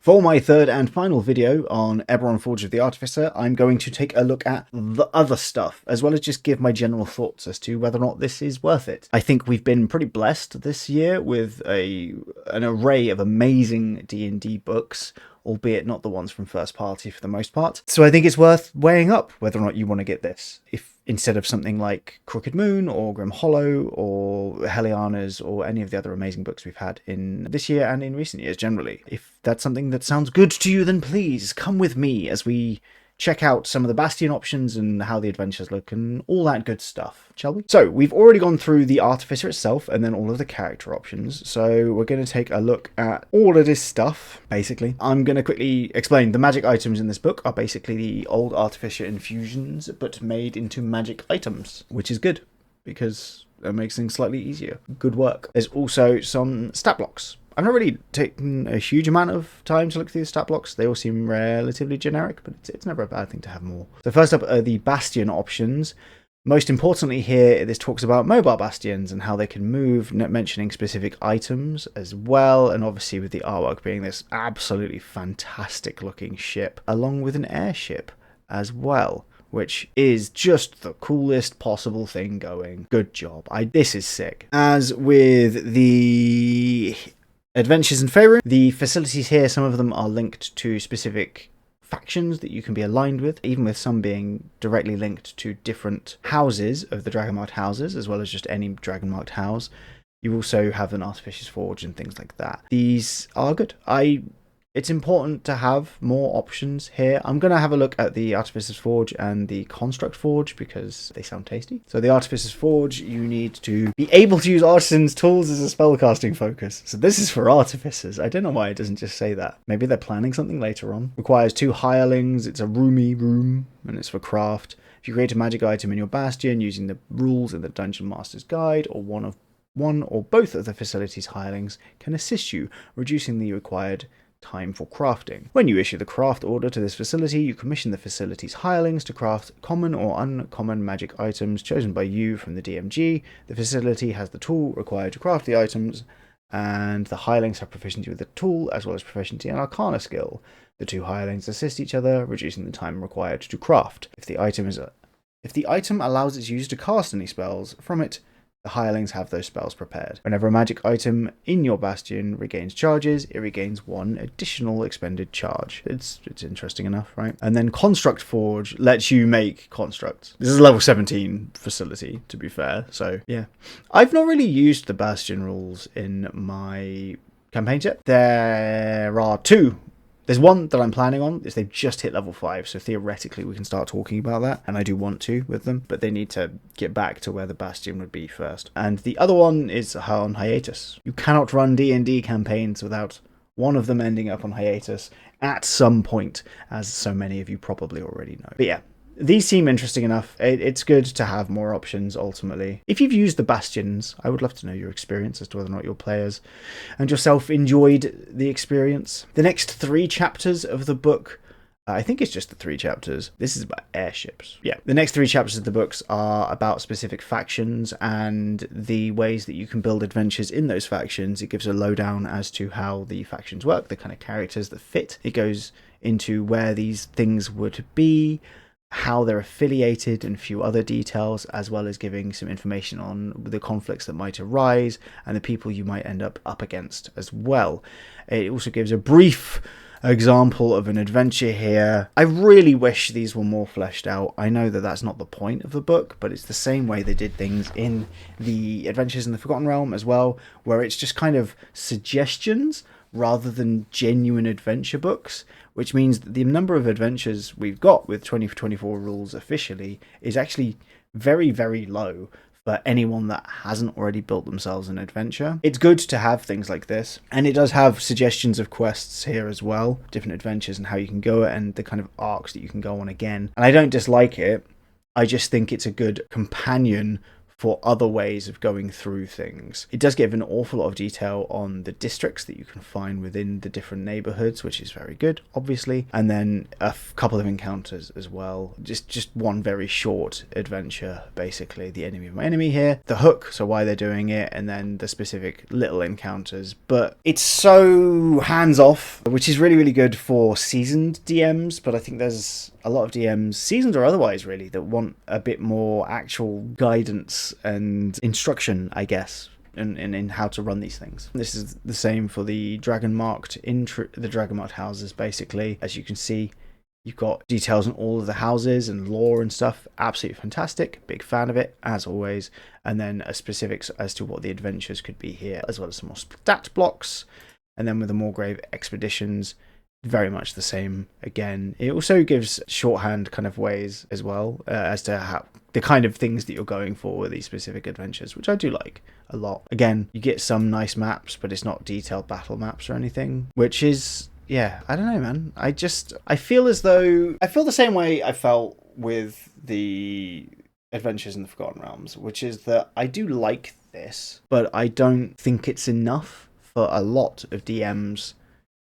For my third and final video on Eberron Forge of the Artificer, I'm going to take a look at the other stuff, as well as just give my general thoughts as to whether or not this is worth it. I think we've been pretty blessed this year with an array of amazing D&D books, albeit not the ones from first party for the most part. So I think it's worth weighing up whether or not you want to get this. If instead of something like Crooked Moon or Grim Hollow or Helliana's or any of the other amazing books we've had in this year and in recent years generally. If that's something that sounds good to you, then please come with me as we check out some of the Bastion options and how the adventures look and all that good stuff, shall we? So we've already gone through the Artificer itself and then all of the character options. So we're going to take a look at all of this stuff, basically. I'm going to quickly explain the magic items in this book are basically the old Artificer infusions, but made into magic items, which is good because it makes things slightly easier. Good work. There's also some stat blocks. I've not really taken a huge amount of time to look through the stat blocks. They all seem relatively generic, but it's never a bad thing to have more. So first up are the Bastion options. Most importantly here, this talks about mobile bastions and how they can move, mentioning specific items as well, and obviously with the artwork being this absolutely fantastic looking ship, along with an airship as well, which is just the coolest possible thing going. Good job. This is sick. As with the Adventures in Faerun, the facilities here, some of them are linked to specific factions that you can be aligned with, even with some being directly linked to different houses of the Dragonmarked houses, as well as just any Dragonmarked house. You also have an Artificer's Forge and things like that. These are good. It's important to have more options here. I'm going to have a look at the Artificer's Forge and the Construct Forge because they sound tasty. So the Artificer's Forge, you need to be able to use artisan's tools as a spellcasting focus. So this is for artificers. I don't know why it doesn't just say that. Maybe they're planning something later on. Requires 2 hirelings. It's a roomy room and it's for craft. If you create a magic item in your bastion using the rules in the Dungeon Master's Guide, or one or both of the facility's hirelings can assist you, reducing the required time for crafting. When you issue the craft order to this facility, you commission the facility's hirelings to craft common or uncommon magic items chosen by you from the DMG. The facility has the tool required to craft the items, and the hirelings have proficiency with the tool as well as proficiency in Arcana skill. The 2 hirelings assist each other, reducing the time required to craft. If the item allows its user to cast any spells from it, the hirelings have those spells prepared. Whenever a magic item in your bastion regains charges, it regains 1 additional expended charge. It's interesting enough, right? And then Construct Forge lets you make constructs. This is a level 17 facility, to be fair. So yeah, I've not really used the bastion rules in my campaigns yet. There are 2. There's one that I'm planning on, is they've just hit level 5, so theoretically we can start talking about that, and I do want to with them, but they need to get back to where the Bastion would be first. And the other one is on hiatus. You cannot run D&D campaigns without one of them ending up on hiatus at some point, as so many of you probably already know. But yeah, these seem interesting enough. It's good to have more options, ultimately. If you've used the Bastions, I would love to know your experience as to whether or not your players and yourself enjoyed the experience. The next 3 chapters of the book, I think it's just the 3 chapters. This is about airships. Yeah, the next 3 chapters of the books are about specific factions and the ways that you can build adventures in those factions. It gives a lowdown as to how the factions work, the kind of characters that fit. It goes into where these things would be, how they're affiliated, and a few other details, as well as giving some information on the conflicts that might arise and the people you might end up against as well. It also gives a brief example of an adventure here. I really wish these were more fleshed out. I know that that's not the point of the book, but it's the same way they did things in the Adventures in the Forgotten Realm as well, where it's just kind of suggestions rather than genuine adventure books, which means that the number of adventures we've got with 2024 rules officially is actually very, very low for anyone that hasn't already built themselves an adventure. It's good to have things like this, and it does have suggestions of quests here as well, different adventures and how you can go, and the kind of arcs that you can go on again. And I don't dislike it, I just think it's a good companion for other ways of going through things. It does give an awful lot of detail on the districts that you can find within the different neighborhoods, which is very good, obviously. And then a couple of encounters as well. Just one very short adventure, basically. The enemy of my enemy here, the hook, so why they're doing it, and then the specific little encounters. But it's so hands-off, which is really, really good for seasoned DMs, but I think there's a lot of DMs, seasoned or otherwise really, that want a bit more actual guidance and instruction, I guess, in how to run these things. This is the same for the dragon marked houses, basically. As you can see, you've got details on all of the houses and lore and stuff. Absolutely fantastic. Big fan of it, as always. And then specifics as to what the adventures could be here, as well as some more stat blocks. And then with the Moorgrave expeditions, very much the same again. It also gives shorthand kind of ways as well as to how the kind of things that you're going for with these specific adventures, which I do like a lot. Again, you get some nice maps, but it's not detailed battle maps or anything, which is, yeah, I don't know, man. I feel as though I feel the same way I felt with the Adventures in the Forgotten Realms, which is that I do like this, but I don't think it's enough for a lot of DMs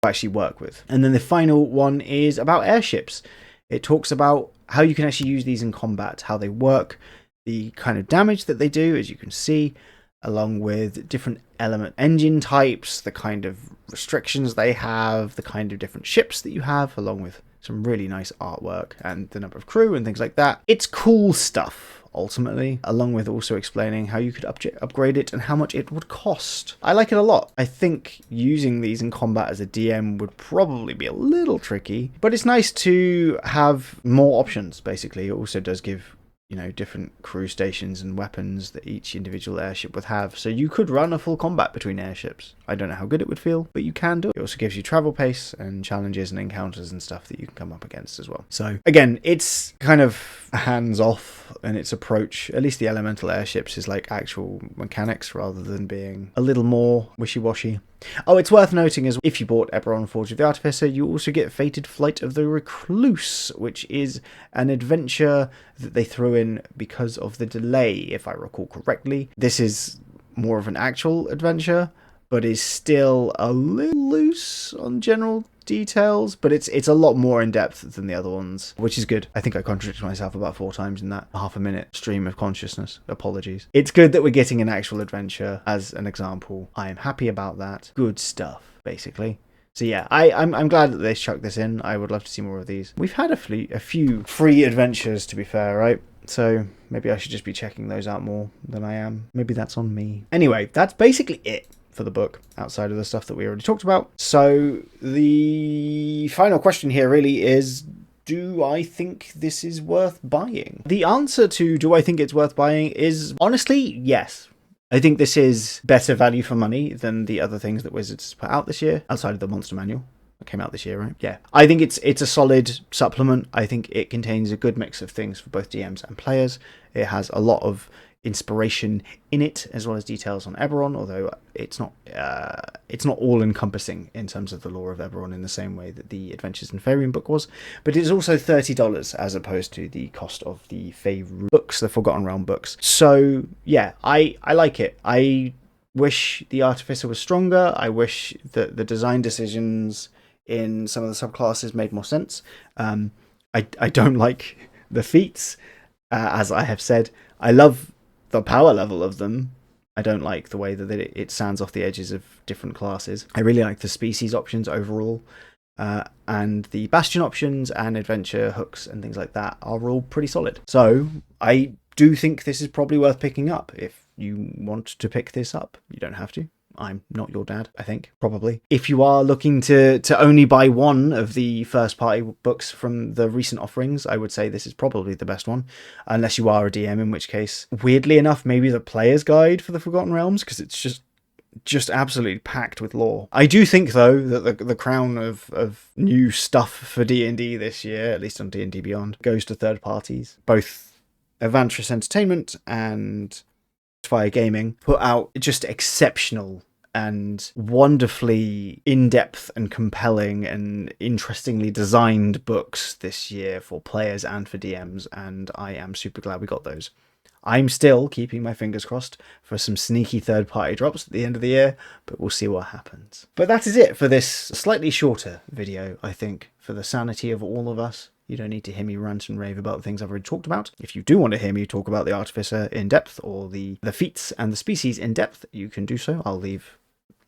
actually work with. And then the final one is about airships. It talks about how you can actually use these in combat, how they work, the kind of damage that they do, as you can see, along with different element engine types, the kind of restrictions they have, the kind of different ships that you have, along with some really nice artwork and the number of crew and things like that. It's cool stuff, ultimately, along with also explaining how you could upgrade it and how much it would cost. I like it a lot. I think using these in combat as a DM would probably be a little tricky, but it's nice to have more options, basically. It also does give, you know, different crew stations and weapons that each individual airship would have. So you could run a full combat between airships. I don't know how good it would feel, but you can do it. It also gives you travel pace and challenges and encounters and stuff that you can come up against as well. So again, it's kind of hands off in its approach. At least the elemental airships is like actual mechanics rather than being a little more wishy-washy. Oh, it's worth noting as if you bought Eberron Forge of the Artificer, you also get Fated Flight of the Recluse, which is an adventure that they threw in because of the delay, if I recall correctly. This is more of an actual adventure, but is still a little loose on general details, but it's a lot more in depth than the other ones, which is good. I think I contradicted myself about 4 times in that half-a-minute stream of consciousness. Apologies. It's good that we're getting an actual adventure as an example. I am happy about that. Good stuff, basically. So yeah, I'm glad that they chucked this in. I would love to see more of these. We've had a few free adventures, to be fair, right? So maybe I should just be checking those out more than I am. Maybe that's on me. Anyway, that's basically it for the book, outside of the stuff that we already talked about. So the final question here really is, do I think this is worth buying? The answer to do I think it's worth buying is honestly yes. I think this is better value for money than the other things that Wizards put out this year, outside of the Monster Manual that came out this year, right? Yeah. I think it's a solid supplement. I think it contains a good mix of things for both DMs and players. It has a lot of inspiration in it, as well as details on Eberron, although it's not all encompassing in terms of the lore of Eberron in the same way that the Adventures in Faerun book was. But it is also $30 as opposed to the cost of the Faerun books, the Forgotten Realm books. So yeah, I like it. I wish the Artificer was stronger. I wish that the design decisions in some of the subclasses made more sense. I don't like the feats, as I have said. I love the power level of them. I don't like the way that it sands off the edges of different classes. I really like the species options overall, and the bastion options and adventure hooks and things like that are all pretty solid. So I do think this is probably worth picking up. If you want to pick this up, you don't have to. I'm not your dad, I think, probably. If you are looking to only buy one of the first-party books from the recent offerings, I would say this is probably the best one, unless you are a DM, in which case, weirdly enough, maybe the Player's Guide for the Forgotten Realms, because it's just absolutely packed with lore. I do think, though, that the crown of new stuff for D&D this year, at least on D&D Beyond, goes to third parties. Both Adventures Entertainment and Fire Gaming put out just exceptional and wonderfully in-depth and compelling and interestingly designed books this year for players and for DMs, and I am super glad we got those. I'm still keeping my fingers crossed for some sneaky third-party drops at the end of the year, but we'll see what happens. But that is it for this slightly shorter video, I think, for the sanity of all of us. You don't need to hear me rant and rave about the things I've already talked about. If you do want to hear me talk about the Artificer in depth, or the feats and the species in depth, you can do so. I'll leave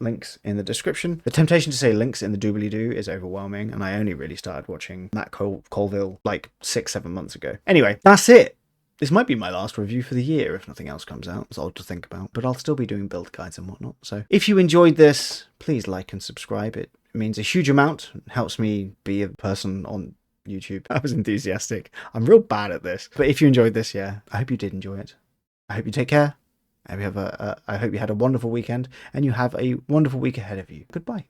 links in the description. The temptation to say links in the doobly-doo is overwhelming, and I only really started watching Matt Colville like 6-7 months ago. Anyway, that's it. This might be my last review for the year if nothing else comes out. It's odd to think about, but I'll still be doing build guides and whatnot. So if you enjoyed this, please like and subscribe. It means a huge amount. It helps me be a person on YouTube. I was enthusiastic. I'm real bad at this. But if you enjoyed this, yeah, I hope you did enjoy it. I hope you take care. I hope you had a wonderful weekend, and you have a wonderful week ahead of you. Goodbye.